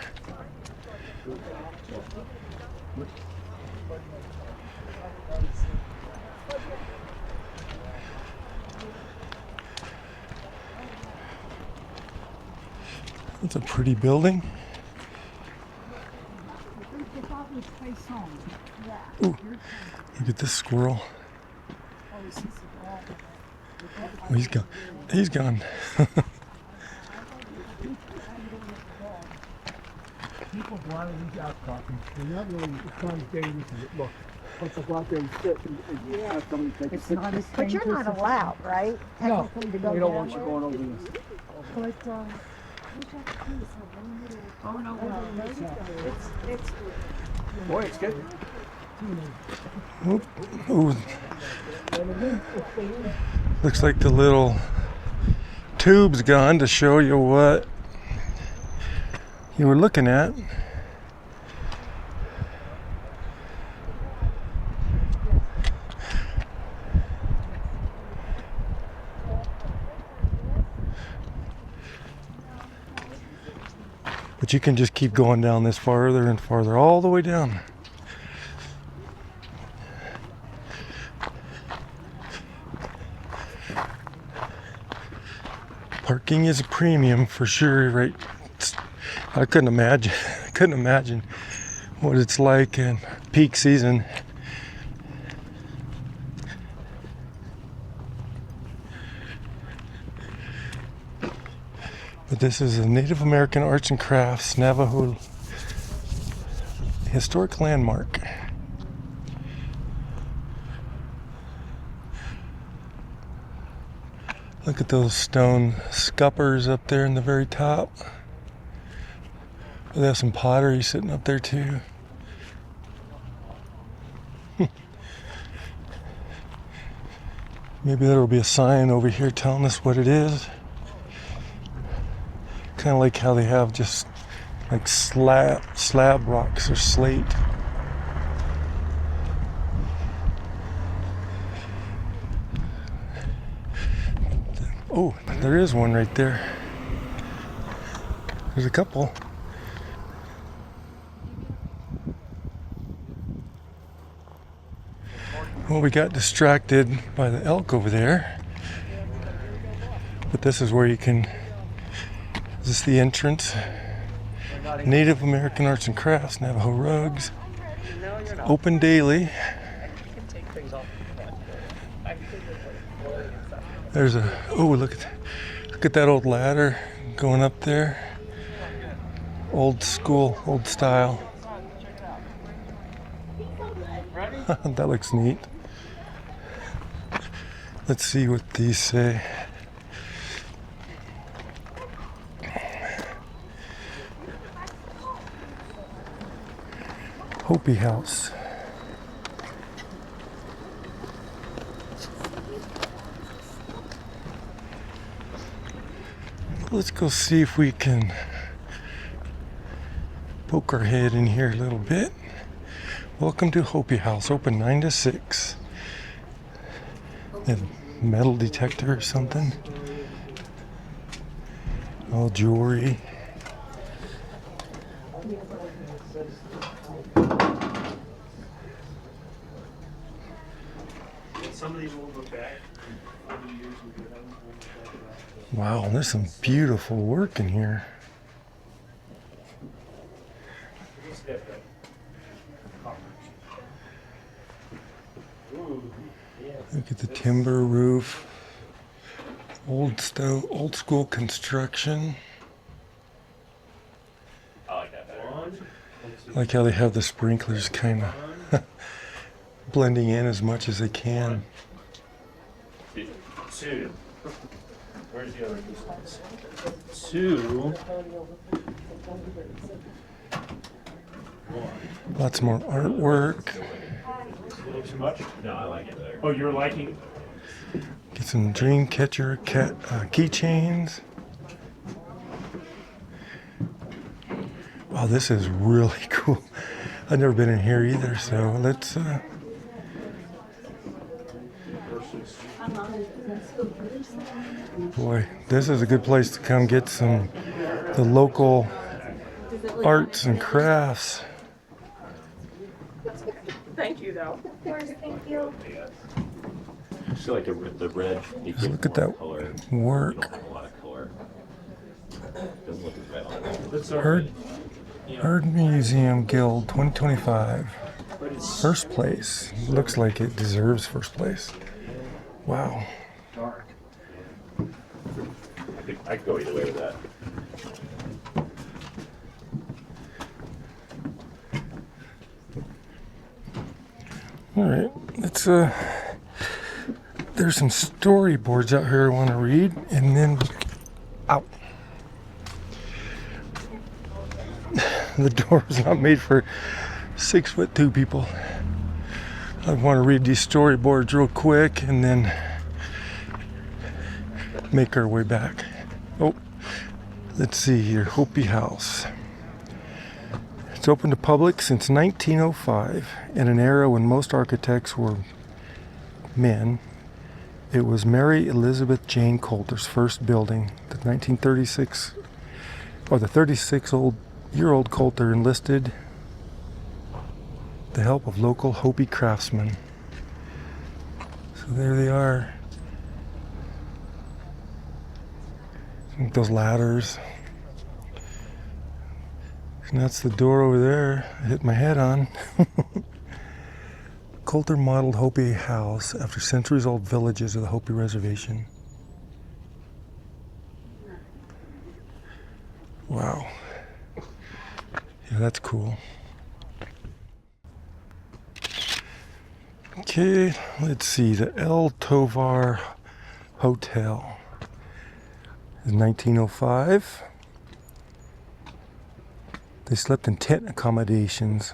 It's a pretty building. Ooh, look at this squirrel. Oh, he's gone. He's gone. People go out and these outcroppings. They're not really trying to get anything. Look, once I go out there and sit, and somebody take It's a not as But you're dangerous not as- allowed, right? No, Technically to they go don't want you downward? going over this. But, oh no, it's Boy, it's good. Ooh. Looks like the little tube's gone to show you what you were looking at. But you can just keep going down this farther and farther, all the way down. Parking is a premium for sure, right? I couldn't imagine what it's like in peak season. But this is a Native American Arts and Crafts Navajo historic landmark. Look at those stone scuppers up there in the very top. They have some pottery sitting up there too. Maybe there will be a sign over here telling us what it is. Kind of like how they have just like slab rocks or slate. Oh, there is one right there. There's a couple. Well, we got distracted by the elk over there. But this is where you can, is this the entrance? Native American Arts and Crafts, Navajo rugs. Open daily. There's a, oh, look at that old ladder going up there. Old school, old style. That looks neat. Let's see what these say. Hopi House. Let's go see if we can poke our head in here a little bit. Welcome to Hopi House, open 9 to 6. A metal detector or something. All jewelry. Wow, there's some beautiful work in here. Look at the timber roof. Old school construction. I like that better. I like how they have the sprinklers kind of blending in as much as they can. Two. Where's the other ones? Two. Lots more artwork. Too much? No, I like it better. Oh, you're liking? Get some dream catcher keychains. Wow, this is really cool. I've never been in here either, so let's boy, this is a good place to come get the local arts and crafts. Thank you, though. Of course, thank you. I feel like the red. You Just give look at more that color. work. You don't have a lot of color. Doesn't look as red on it. Herd Museum Guild 2025. First place. Looks like it deserves first place. Wow. I could go either way with that. All right, let's there's some storyboards out here I want to read, and then out. The door is not made for 6'2" people. I want to read these storyboards real quick and then make our way back. Oh, let's see here. Hopi House. It's open to public since 1905. In an era when most architects were men, it was Mary Elizabeth Jane Coulter's first building. The 36-year-old Coulter enlisted the help of local Hopi craftsmen. So there they are. Those ladders. And that's the door over there I hit my head on. Coulter modeled Hopi House after centuries-old villages of the Hopi Reservation. Wow. Yeah, that's cool. Okay, let's see. The El Tovar Hotel is 1905. They slept in tent accommodations,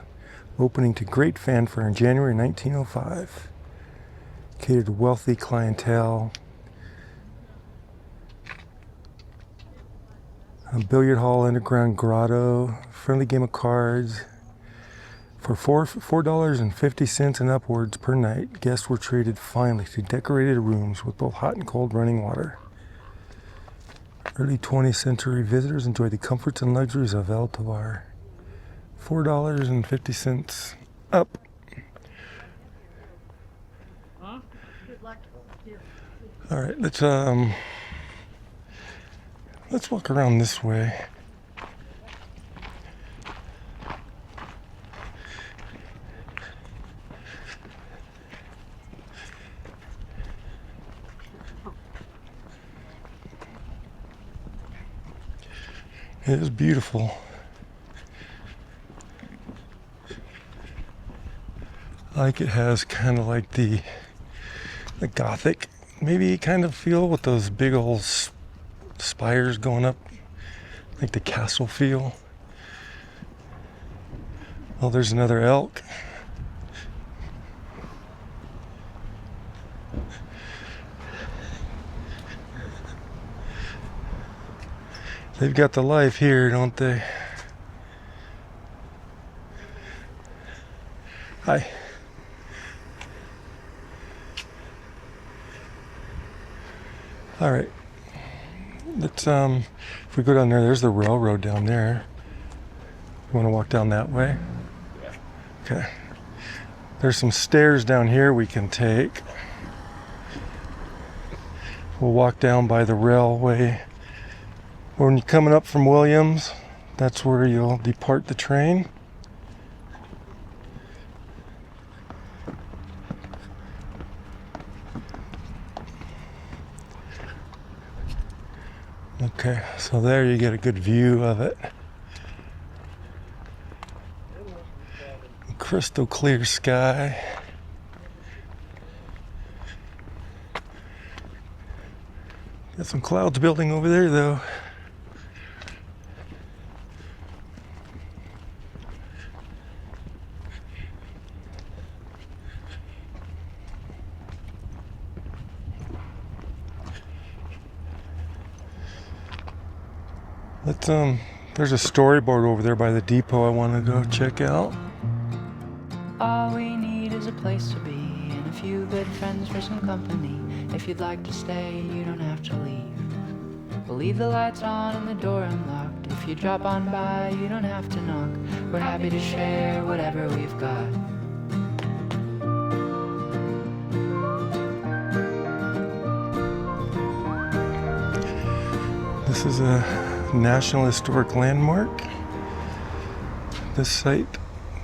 opening to great fanfare in January 1905. Catered to wealthy clientele. A billiard hall, underground grotto, friendly game of cards. For $4.50 and upwards per night, guests were treated finely to decorated rooms with both hot and cold running water. Early 20th century visitors enjoyed the comforts and luxuries of El Tovar. $4.50 up. All right, let's walk around this way. It is beautiful. Like it has kind of like the Gothic, maybe kind of feel with those big old spires going up, like the castle feel. Oh, there's another elk. They've got the life here, don't they? Hi. All right. Let's if we go down there, there's the railroad down there. You want to walk down that way? Yeah. Okay. There's some stairs down here we can take. We'll walk down by the railway. When you're coming up from Williams, that's where you'll depart the train. Okay, so there you get a good view of it. Crystal clear sky. Got some clouds building over there though. There's a storyboard over there by the depot I want to go check out. All we need is a place to be and a few good friends for some company. If you'd like to stay, you don't have to leave. We'll leave the lights on and the door unlocked. If you drop on by, you don't have to knock. We're happy to share whatever we've got. This is a National Historic Landmark. This site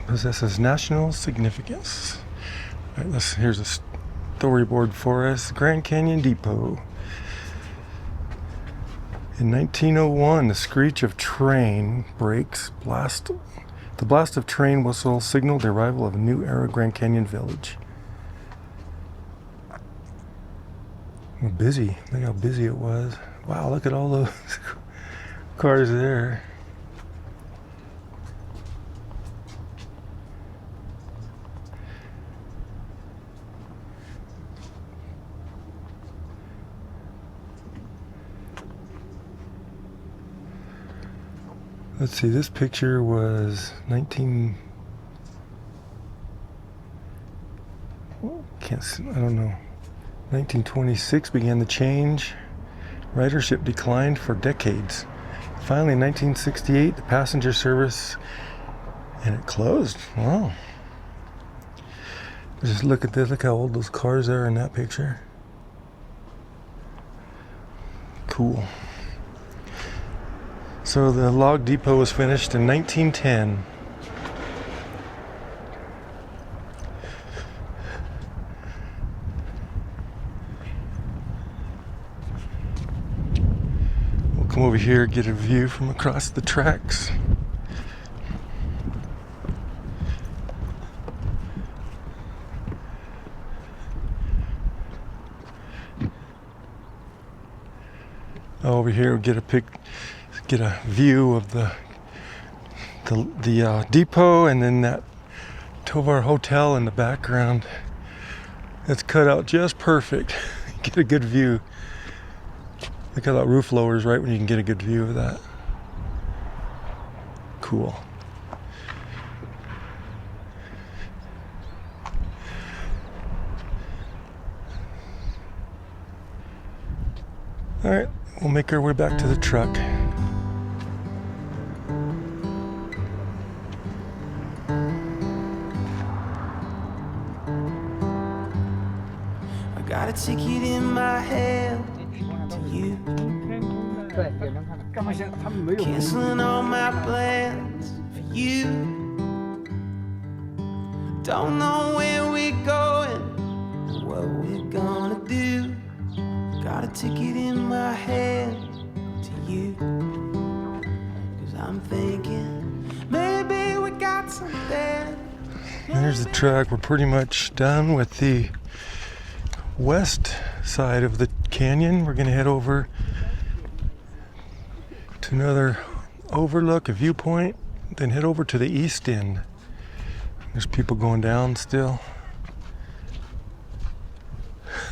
possesses national significance. All right, here's a storyboard for us. Grand Canyon Depot. In 1901, the screech of train brakes the blast of train whistle signaled the arrival of a new era Grand Canyon village. We're busy. Look how busy it was. Wow, look at all those cars there. Let's see, this picture was I don't know. 1926 began the change. Ridership declined for decades. Finally, in 1968, the passenger service, and it closed. Wow. Just look at this. Look how old those cars are in that picture. Cool. So the log depot was finished in 1910. Come over here, get a view from across the tracks. Over here, get a view of the depot, and then that Tovar Hotel in the background. It's cut out just perfect. Get a good view. Look how that roof lowers right when you can get a good view of that. Cool. All right, we'll make our way back to the truck. I got a ticket in my hand to you, 对，也能看到。干嘛现在他们没有？ canceling all my plans for you. Don't know where we're going, or what we're gonna do. Got a ticket in my hand to you, 'cause I'm thinking maybe we got something. There's the truck. We're pretty much done with the west side of the canyon. We're gonna head over to another overlook, a viewpoint, then head over to the east end. There's people going down still.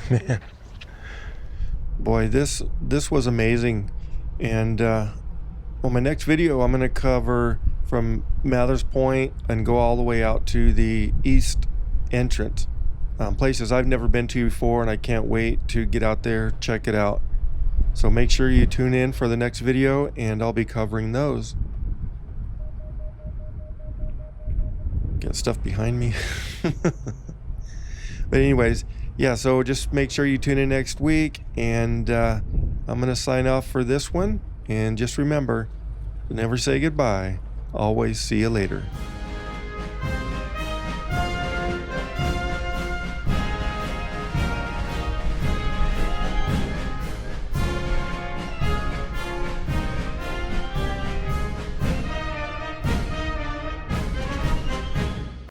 Man. Boy, this was amazing. And on my next video, I'm gonna cover from Mather's Point and go all the way out to the east entrance. Places I've never been to before, and I can't wait to get out there, check it out. So make sure you tune in for the next video, and I'll be covering those. Got stuff behind me. But anyways, yeah, so just make sure you tune in next week, and I'm going to sign off for this one. And just remember, never say goodbye. Always see you later.